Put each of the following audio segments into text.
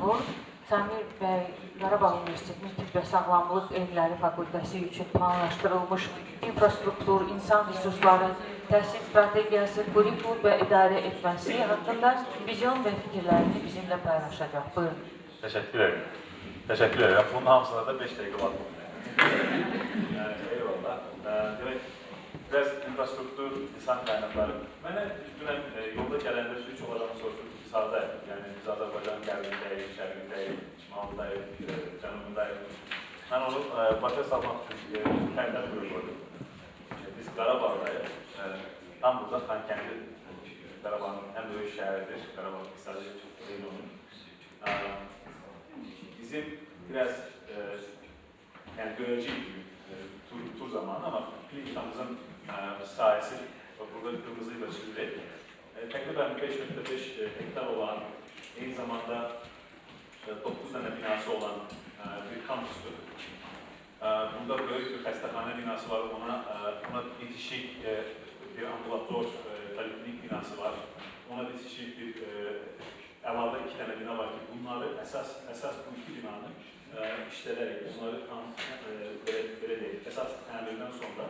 Teymur. Samir bəy Qarabağ Universitetinin Tibb və Sağlamlıq Elmləri Fakültəsi üçün planlaşdırılmış infrastruktur, insan resursları, təhsil strategiyası, kurikulum və idarə etməsi haqqında vizyon və fikirlərini bizimlə paylaşacaq. Buyurun. Teşekkür ederim. Teşekkür ederim. Bunun hamısına da 5 dakika var. Eyvallah. Demek biraz infrastruktur, insan kaynakları. Ben dünən yolda gələndə birçok adamı soruşdum. Biz hardayıq. Yani biz Azərbaycan qərbindəyik, şərqindəyik, şimaldayıq, cənubundayıq. Ben onu başa salmaq üçün kəndən buyururdum. Biz Qarabağdayıq. Tam burada Xankəndi Qarabağın en büyük şəhəridir. Qarabağ İqtisadi Reyonun. Bizim biraz yani göreceğiz tur zamanı ama klinikamızın sahası burada kırmızıyla çizili. Tekrar 5.5 hektar olan, aynı zamanda 9 tane binası olan bir kampüstür. Burada büyük bir hastahane binası var, ona bitişik bir ambulator, poliklinik binası var. Ona bitişik bir əlavə 2 tane bina var ki, bunları əsas bu 2 binanın işlədərək, bunları belə deyil, əsas təmirdən sonra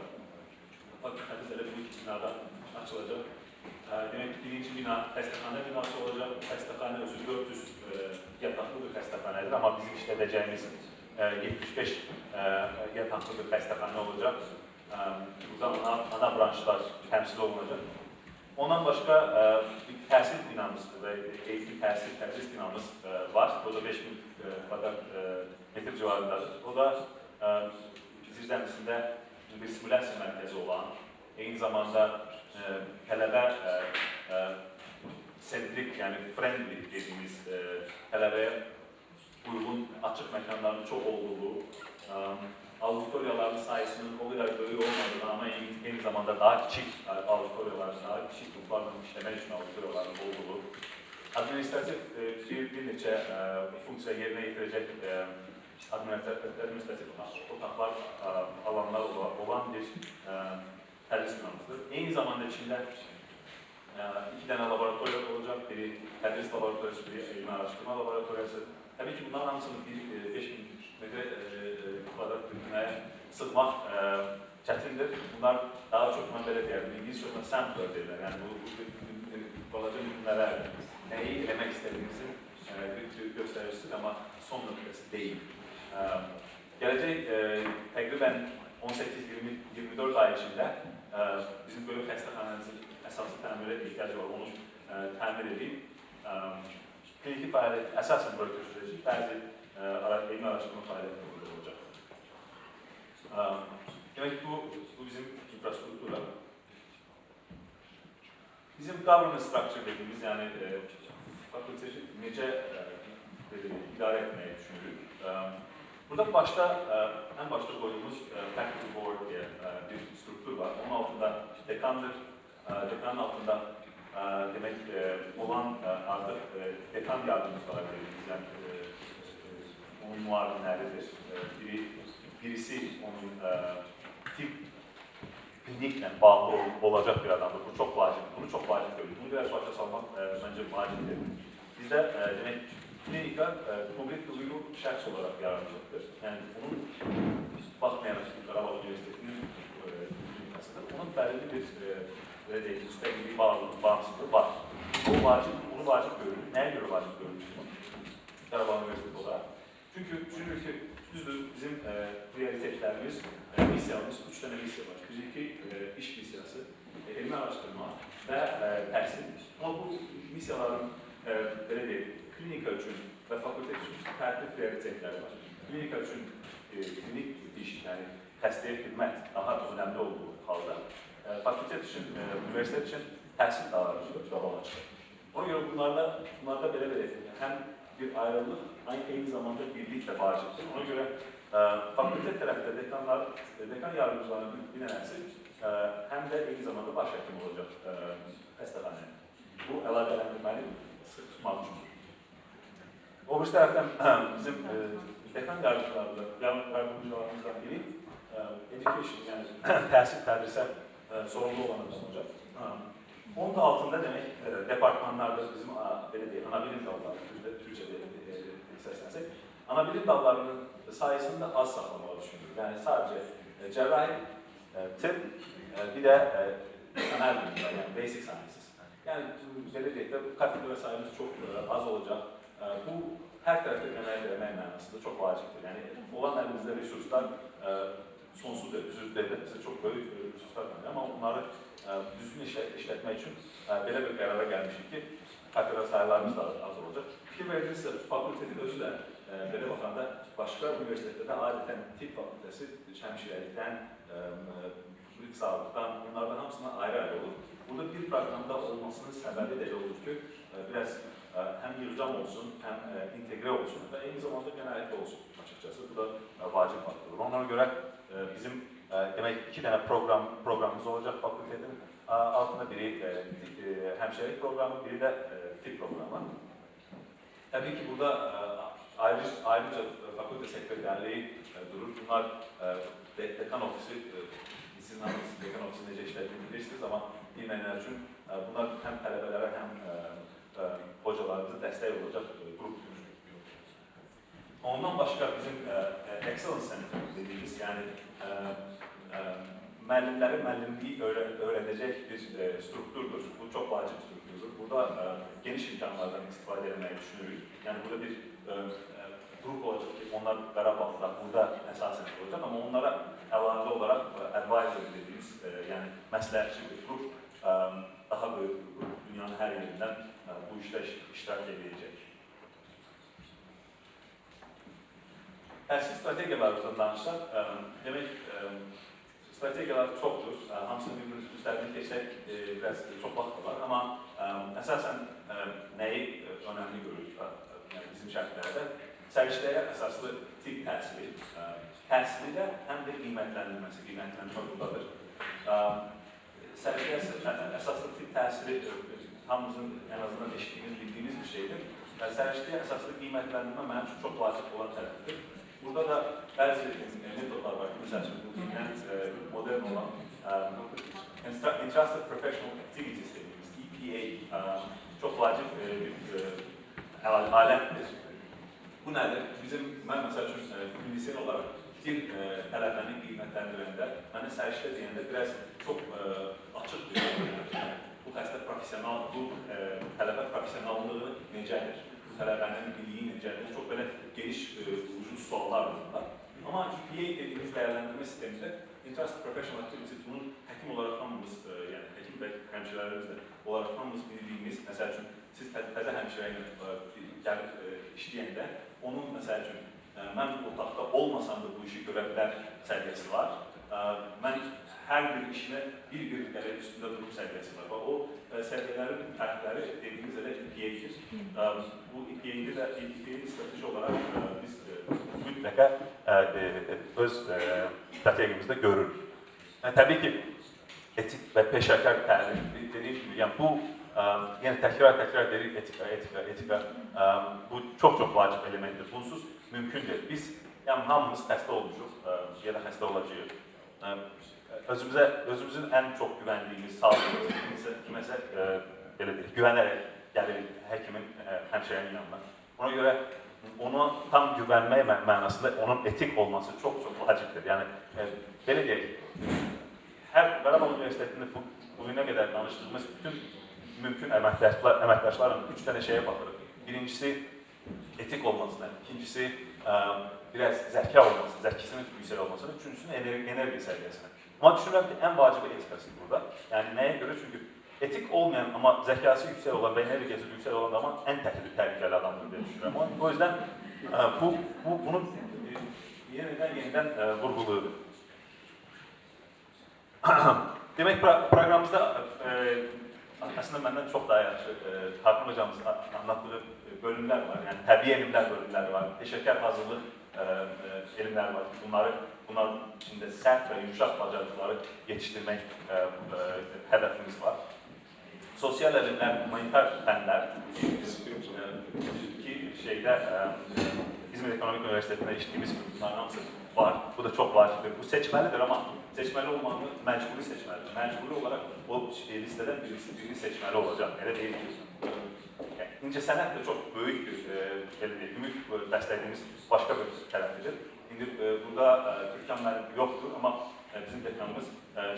fakültəmiz elə bu 2 binada açılacaq. Demək ki, birinci bina xəstəxana binası olacaq. Xəstəxana özü 400 yataqlı bir xəstəxanədir, amma bizim işlədəcəyimiz 75 yataqlı bir xəstəxana olacaq. Burada ana branşlar təmsil olunacaq. Ondan başqa bir təhsil binamız və eğitim tədris binamız var. O da 5000 kvadrat metr civarındadır. O da zirzəmisində bir simulyasiya mərkəzi olan, eyni zamanda tələbə sentrik, yəni friendly dediğimiz tələbəyə uyğun açıq məkanların çox olduğu, auditoriyaların sayısının o kadar büyük olmadığını ama aynı zamanda daha küçük auditoriyaların, daha küçük gruplarla işlemek için auditoriyaların olduğu, administratif bir neçə funksiya yerine getirecek administratif otaqlar, alanlar olan bir tədris binamızdır. Aynı zamanda içinde 2 tane laboratuvar olacak, biri tədris laboratuvarısı, biri elmi araştırma laboratuvarısı. Tabii ki bunların hamısını 5000 metre kvadrat binaya sığmaq çətindir. Bunlar daha çok mən belə deyərdim, İngilizcə ona sampler deyirlər. Yəni bu balaca nümunələr nəyi eləmək istədiyimizin bir göstəricisidir, amma son nöqtəsi deyil. Gələcək təqribən 18-24 ay içində bizim böyük xəstəxanəmizin əsası təmirə ihtiyacı var, onu təmir edib kliniki fəaliyyət əsasən burada göstərəcək, bəzi elmi araştırma fəaliyyətləri burada olacaq. Demək ki, bu bizim infrastruktura. Bizim governance structure dediğimiz, yani fakültesi necə idarə etməyi düşünürük. Burada en başta koyduğumuz faculty board diye bir struktur var. Onun altında dekandır. Dekanın altında demek olan artık dekan yardımcıları dediğimiz, yani onun muavinleridir. Birisi onun tip klinikle bağlı olacak bir adamdır. Bu çok vacip. Bunu çok vacip görüyoruz. Bunu biraz başa salmak bence vaciptir. Bizde demek klinika publik duyuru şəxs olarak yardımcılıdır. Yani onun bakmayarak Qarabağ Üniversitesi'nin klinikasıdır. Onun belirli bir müstəqilliği, bağımsızlığı var. Bunu vacip görürüz. Neye göre vacip görürüz? Qarabağ Üniversitesi olarak. Çünkü düzdür bizim prioritetlerimiz, misyamız, 3 tane misya var. Birinci iş misyası, elmi araştırma ve təhsildir. Ama bu misyaların belə deyil, klinika üçün və fakültə üçün fərqli prioritetləri var. Klinika üçün klinik iş, yəni xəstəyə xidmət daha önemli olduğu halda, fakültə üçün, üniversitet üçün təhsil daha qabağa çıxır. Ona göre bunlarda belə hem bir ayrılık, aynı zamanda birlik de vaciptir. Ona göre fakülte tarafında dekan yardımcılarının bir tanesi hem de aynı zamanda başhekim olacak xəstəxanə. Bu əlaqələndirməni tutmaq üçün. O bir taraftan bizim dekan yardımcılarımızdan biri education, yani təhsil tədrisə sorumlu olan olacak. Onun da altında demek departmanlarda bizim ana bilim dalları, Türkçe'de səslensək, ana bilim dallarının sayəsində az saxlamağı düşünürük. Yəni sadəcə cərrahi, tıp, bir də temel bilimler, yəni basic sciences. Yəni belə deyək də kafedra sayımız çox az olacaq. Bu hər tərəfdə əmək mənasında çox vacibdir. Yəni olan əlimizdə resurslar sonsuzdur, devlətimizdə çox böyük resurslar var. Amma onları düzgün işlətmək üçün belə bir qərara gəlmişik ki, kafedra sayılarımız da az olacaq. Fikir verdinizsə, fakültetin özü də belə baxanda başqa universitetlərdə adətən tibb fakültəsi həmşirəlikdən, publik sağlıqdan, bunlardan hamısına ayrı-ayrı olur. Burada bir proqramda olmasının səbəbi də olur ki, biraz həm yığcam olsun, həm inteqre olsun və eyni zamanda genəlikdə olsun açıkçası. Bu da vacib faktordur. Onlara görə bizim demək 2 dənə programımız olacaq fakültetin altında. Biri həmşirelik programı, biri də tibb programı. Təbii ki, burada ayrıca fakülte sekreterliği durur. Bunlar dekan ofisi, sizin hanınız dekan ofisi necə işlədiyini bilirsiniz, amma bilməyənlər üçün bunlar həm tələbələrə, həm hocalarımıza dəstək olacaq qrup. Ondan başqa bizim Excellence Center dediğimiz, yəni müəllimləri müəllimliyi öğrenecek bir strukturdur. Bu çok vacib strukturdur. Burada geniş imkanlardan istifadə etmeyi düşünürük. Yəni burada bir grup olacaq ki, onlar Qarabağda, burada əsasən olacaq, amma onlara əlavə olaraq advisor dediğimiz, yəni məsləhətçi bir grup, daha böyük bir grup, dünyanın hər yerindən bu işdə iştirak edəcək. Təhsil strategiyalarımızdan danışsaq, demək, strategiyalar çoxdur. Hamısını bir-birinin üstlərini keçək, biraz çox vaxt var, amma əsasən nəyi önəmli görürük bizim şərtlərdə? Səriştəyə əsaslı tibb təhsili, təhsili də həm də qiymətləndirməsi, qiymətləndirmə buradadır. Səriştəyə əsaslı tibb təhsili hamımızın ən azından eşitdiyimiz, bildiyimiz bir şeydir. Səriştəyə əsaslı qiymətləndirmə mənim üçün çox vacib olan tərəfdir. Burada da bəzi metodlar var. Məsəl üçün, bu modern olan Entrusted Professional Activities dediğimiz EPA çox vacib bir alətdir. Bu nədir? Mən məsəl üçün klinisyen olaraq bir tələbəni qiymətləndirəndə, mənə səriştə deyəndə biraz çox açıq bir bu xəstə profesional, bu tələbə profesionallığını necədir? Bu tələbənin biliyi necədir? Çox belə geniş, uzun suallar var. Amma EPA dediyimiz dəyərləndirmə sistemində Entrusted Professional Activities bunun həkim olaraq hamımız, yəni həkim və həmşirələrimizdə olaraq hamımız bildiyimiz, məsəl üçün siz təzə həmşirə ilə gəlib işləyəndə, onun məsəl üçün mən bu otaqda olmasam da bu işi görə bilər səviyyəsi var. Mən hər bir işinə bir gəlib üstündə durum səviyyəsi var. O səviyyələrin fərqləri dediyimiz elə EPA-dir. Bu EPA-ni də strateji olaraq biz mütləqə öz strategimizdə görürük. Təbii ki, etik və peşəkar təlim dediyim kimi, yəni bu yəni təkrar dedik etika, bu çox vacib elementdir. Bunsuz mümkün deyil. Biz yəni hamımız xəstə olmuşuq ya da xəstə olacağıq. Özümüzün ən çox güvəndiyimiz sağlığımız kiməsə belə deyək, güvənərək gəlirik həkimin, həmşirənin yanına. Ona görə ona tam güvənmək mənasında onun etik olması çox vacibdir. Yəni belə deyək, hər Qarabağ Universitetində bugünə qədər danışdığımız bütün mümkün əməkdaşların 3 dənə şeyə baxırıq. Birincisi etik olmasına, ikincisi biraz zəka olması, zəkisinin yüksək olmasına, üçüncüsü enerji səviyyəsinə. Amma düşünürəm ki, ən vacibi etikası burada. Yəni nəyə görə? Çünki etik olmayan, amma zəkası yüksək olan və enerjisi yüksək olan zaman ən təhlükəli adamdır deyə düşünürəm. O yüzden bunu yenidən vurguluyoruz. Demək, proqramımızda aslında məndən çox daha yaxşı Hakan hocamızın anlattığı bölümlər var. Yəni təbii elmlər bölümləri var, peşəkar hazırlıq elmləri var. Bunların içində sərt və yumuşaq bacarıqları yetişdirmək hədəfimiz var. Sosial elmlər, humanitar fənlər ki, İzmir Ekonomik Üniversitesi'nde işlediğimiz bunların hamısı var. Bu da çok vacibdir. Bu seçmelidir ama seçmeli olmanı mecburi seçmelidir. Mecburi olarak o listeden birini seçmeli olacak. Öyle değil ki. incəsənət də çox böyük bir ümid bəslədiyimiz başqa bir tərəfidir. İndi burada Türkan müəllim yoxdur, amma bizim dekanımız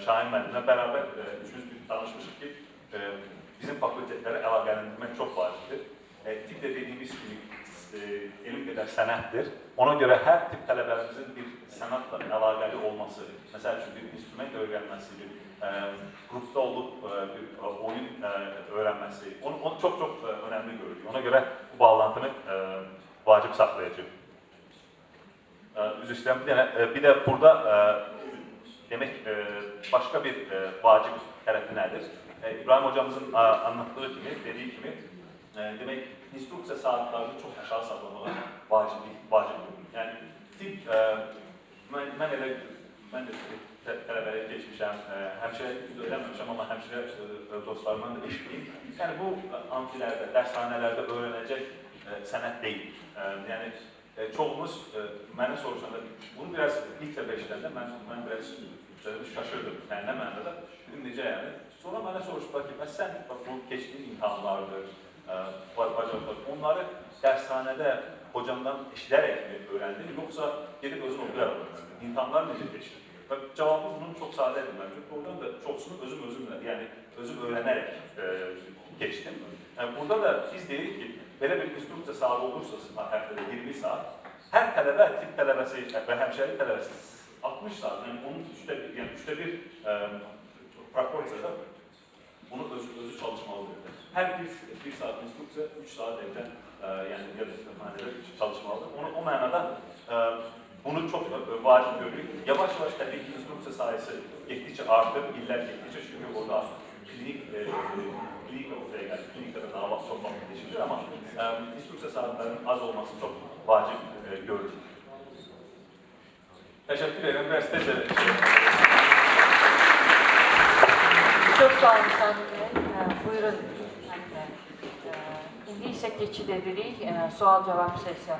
Şahin müəllimlə bərabər üçümüz bir tanışmışıq ki, bizim fakültetlərə əlaqələndirmək çox vacibdir. Tip də dediyimiz kimi elm qədər sənətdir. Ona görə hər tip tələbələrimizin bir sənətlə əlaqəli olması, məsəl üçün bir instrument öyrənməsi, bir qrupda olub bir oyun öyrənməsi, onu çox-çox önəmli görürük. Ona görə bu bağlantını vacib saxlayacaq. Üzr istəyirəm, bir də burada demək başqa bir vacib tərəfi nədir? İbrahim hocamızın anlattığı kimi, dediyi kimi, demək, instruksiya saatlarını çox aşağı saxlamağa vacibdir. Yəni, tip, mən də tələbəyə keçmişəm, həmşirə öyrənməmişəm, amma həmşirə dostlarımdan da eşitməyim. Yəni, bu amfilərdə, dərshanələrdə öyrənəcək sənət deyil. Yəni, çoxumuz mənə soruşanda, bunu biraz ilk dəfə eşidəndə mən biraz şaşırdım. Yəni, nə mənada? Dedim, necə yəni? Sonra mənə soruşdular ki, sən bu keçdiyin imtahanlardır, onları dərshanədə hocamdan eşidərək öyrəndin, yoxsa gedib özün oxuyaraq öyrəndin? İmtahanlar necə keçdi? Cavabı bunun çox sadədir məncə. Oradan da çoxsunu özümlə, yəni özüm öyrənərək keçdim. Burada da biz deyirik ki, belə bir instruksiya saat olursa həftədə 20 saat, hər tələbə, tip tələbəsi və həmşəri tələbəsi 60 saat, yəni onun üçdə bir proporsiyada bunu özü çalışmalıdır. Hər bir saat instruksiya 3 saat evdən, yəni ya da kütüphanədə çalışmalıdır. O mənada bunu çox vacib görürük. Yavaş-yavaş təbii ki, instruksiya sayısı getdikcə artır, illər getdikcə, çünki orada klinikada daha çox vaxt geçilir, amma instruksiya saatlərinin az olması çox vacib görürük. Təşəkkür ederim, biraz tez Çok sağ olun Sami Bey. Buyurun. İndi isə keçid edirik sual-cavab sesiyasına.